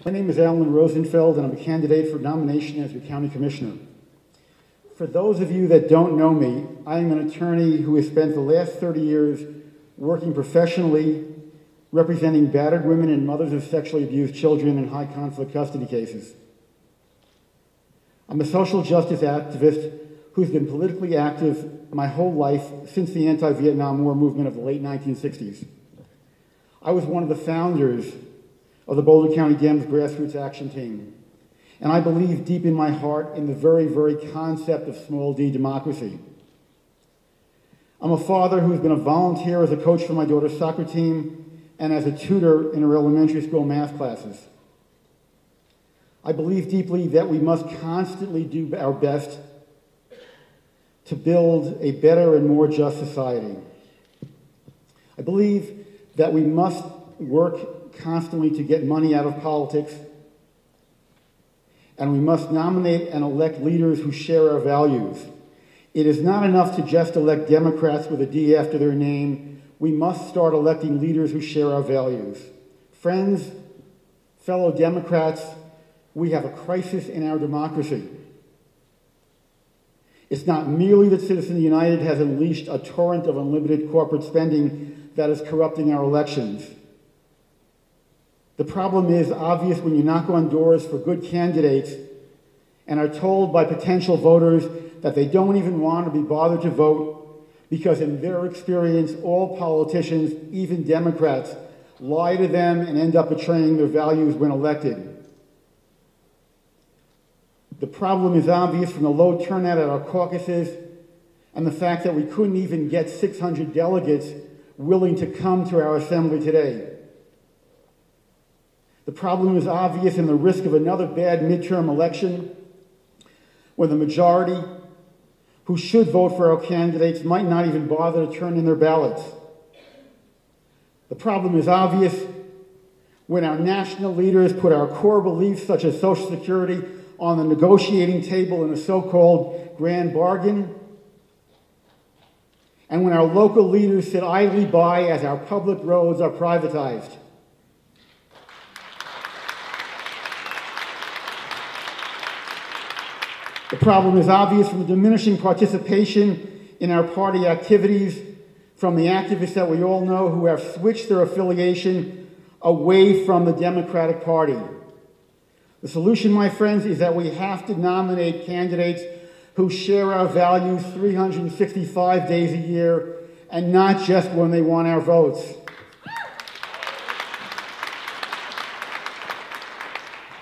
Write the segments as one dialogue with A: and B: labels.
A: My name is Alan Rosenfeld, and I'm a candidate for nomination as your county commissioner. For those of you that don't know me, I am an attorney who has spent the last 30 years working professionally, representing battered women and mothers of sexually abused children in high conflict custody cases. I'm a social justice activist who's been politically active my whole life since the anti-Vietnam War movement of the late 1960s. I was one of the founders of the Boulder County Dems Grassroots Action Team, and I believe deep in my heart in the very, very concept of small d democracy. I'm a father who's been a volunteer as a coach for my daughter's soccer team and as a tutor in her elementary school math classes. I believe deeply that we must constantly do our best to build a better and more just society. I believe that we must work constantly to get money out of politics, and we must nominate and elect leaders who share our values. It is not enough to just elect Democrats with a D after their name. We must start electing leaders who share our values. Friends, fellow Democrats, we have a crisis in our democracy. It's not merely that Citizens United has unleashed a torrent of unlimited corporate spending that is corrupting our elections. The problem is obvious when you knock on doors for good candidates and are told by potential voters that they don't even want to be bothered to vote because in their experience, all politicians, even Democrats, lie to them and end up betraying their values when elected. The problem is obvious from the low turnout at our caucuses and the fact that we couldn't even get 600 delegates willing to come to our assembly today. The problem is obvious in the risk of another bad midterm election when the majority who should vote for our candidates might not even bother to turn in their ballots. The problem is obvious when our national leaders put our core beliefs such as Social Security on the negotiating table in a so-called grand bargain, and when our local leaders sit idly by as our public roads are privatized. The problem is obvious from the diminishing participation in our party activities from the activists that we all know who have switched their affiliation away from the Democratic Party. The solution, my friends, is that we have to nominate candidates who share our values 365 days a year and not just when they want our votes.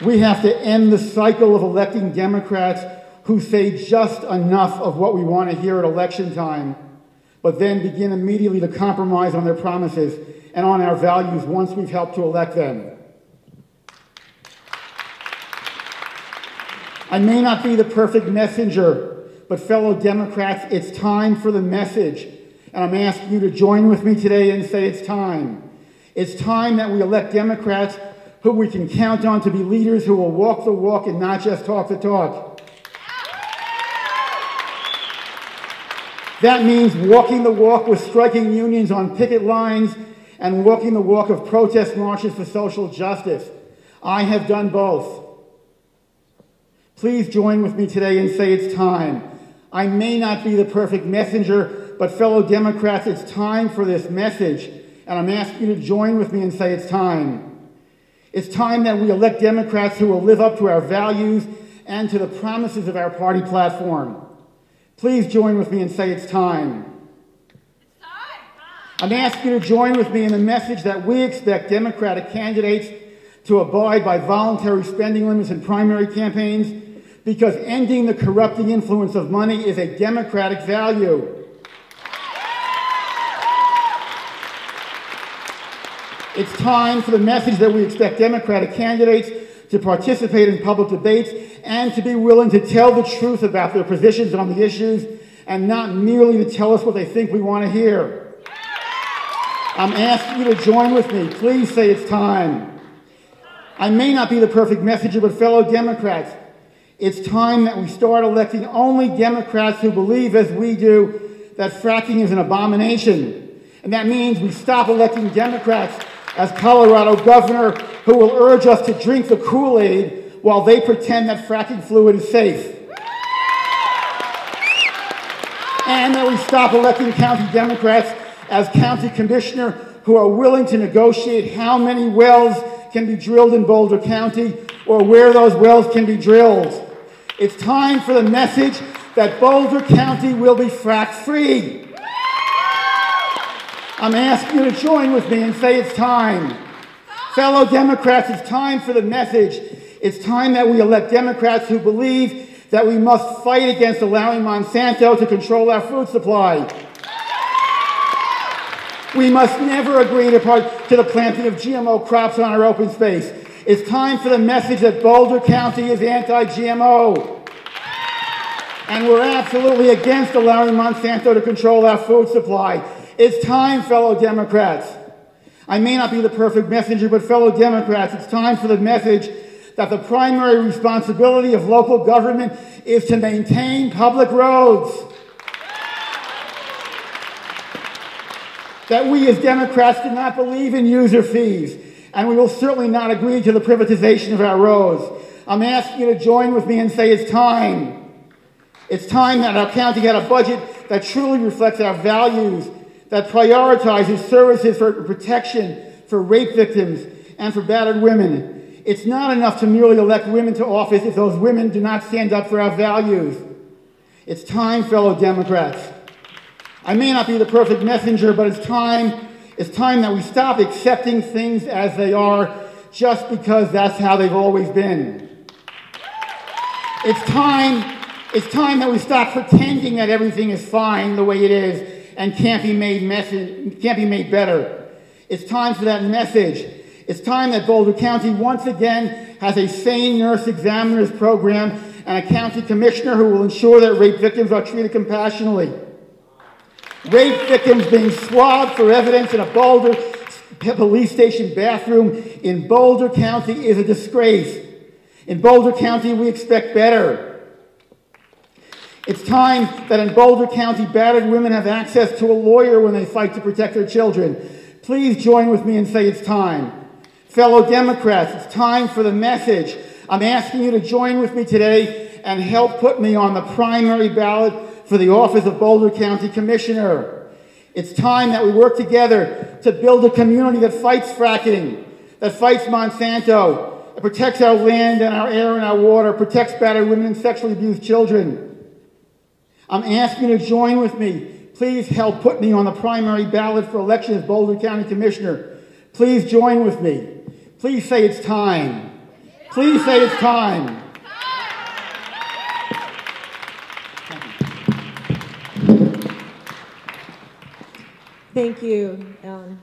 A: We have to end the cycle of electing Democrats who say just enough of what we want to hear at election time, but then begin immediately to compromise on their promises and on our values once we've helped to elect them. I may not be the perfect messenger, but fellow Democrats, it's time for the message. And I'm asking you to join with me today and say it's time. It's time that we elect Democrats who we can count on to be leaders who will walk the walk and not just talk the talk. That means walking the walk with striking unions on picket lines and walking the walk of protest marches for social justice. I have done both. Please join with me today and say it's time. I may not be the perfect messenger, but fellow Democrats, it's time for this message. And I'm asking you to join with me and say it's time. It's time that we elect Democrats who will live up to our values and to the promises of our party platform. Please join with me and say it's time. I'm asking you to join with me in the message that we expect Democratic candidates to abide by voluntary spending limits in primary campaigns because ending the corrupting influence of money is a democratic value. It's time for the message that we expect Democratic candidates to participate in public debates and to be willing to tell the truth about their positions on the issues and not merely to tell us what they think we want to hear. I'm asking you to join with me. Please say it's time. I may not be the perfect messenger, but fellow Democrats, it's time that we start electing only Democrats who believe, as we do, that fracking is an abomination. And that means we stop electing Democrats as Colorado Governor who will urge us to drink the Kool-Aid while they pretend that fracking fluid is safe. And that we stop electing county Democrats as county commissioner who are willing to negotiate how many wells can be drilled in Boulder County or where those wells can be drilled. It's time for the message that Boulder County will be frack-free. I'm asking you to join with me and say it's time. Fellow Democrats, it's time for the message. It's time that we elect Democrats who believe that we must fight against allowing Monsanto to control our food supply. We must never agree to the planting of GMO crops on our open space. It's time for the message that Boulder County is anti-GMO. And we're absolutely against allowing Monsanto to control our food supply. It's time, fellow Democrats. I may not be the perfect messenger, but fellow Democrats, it's time for the message that the primary responsibility of local government is to maintain public roads. That we as Democrats do not believe in user fees, and we will certainly not agree to the privatization of our roads. I'm asking you to join with me and say it's time. It's time that our county had a budget that truly reflects our values, that prioritizes services for protection for rape victims and for battered women. It's not enough to merely elect women to office if those women do not stand up for our values. It's time, fellow Democrats. I may not be the perfect messenger, but it's time that we stop accepting things as they are just because that's how they've always been. It's time that we stop pretending that everything is fine the way it is and can't be made better. It's time for that message. It's time that Boulder County once again has a sane nurse examiners program and a county commissioner who will ensure that rape victims are treated compassionately. Rape victims being swabbed for evidence in a Boulder police station bathroom in Boulder County is a disgrace. In Boulder County, we expect better. It's time that in Boulder County, battered women have access to a lawyer when they fight to protect their children. Please join with me and say it's time. Fellow Democrats, it's time for the message. I'm asking you to join with me today and help put me on the primary ballot for the office of Boulder County Commissioner. It's time that we work together to build a community that fights fracking, that fights Monsanto, that protects our land and our air and our water, protects battered women and sexually abused children. I'm asking you to join with me. Please help put me on the primary ballot for election as Boulder County Commissioner. Please join with me. Please say it's time. Please say it's time.
B: Thank you, Alan.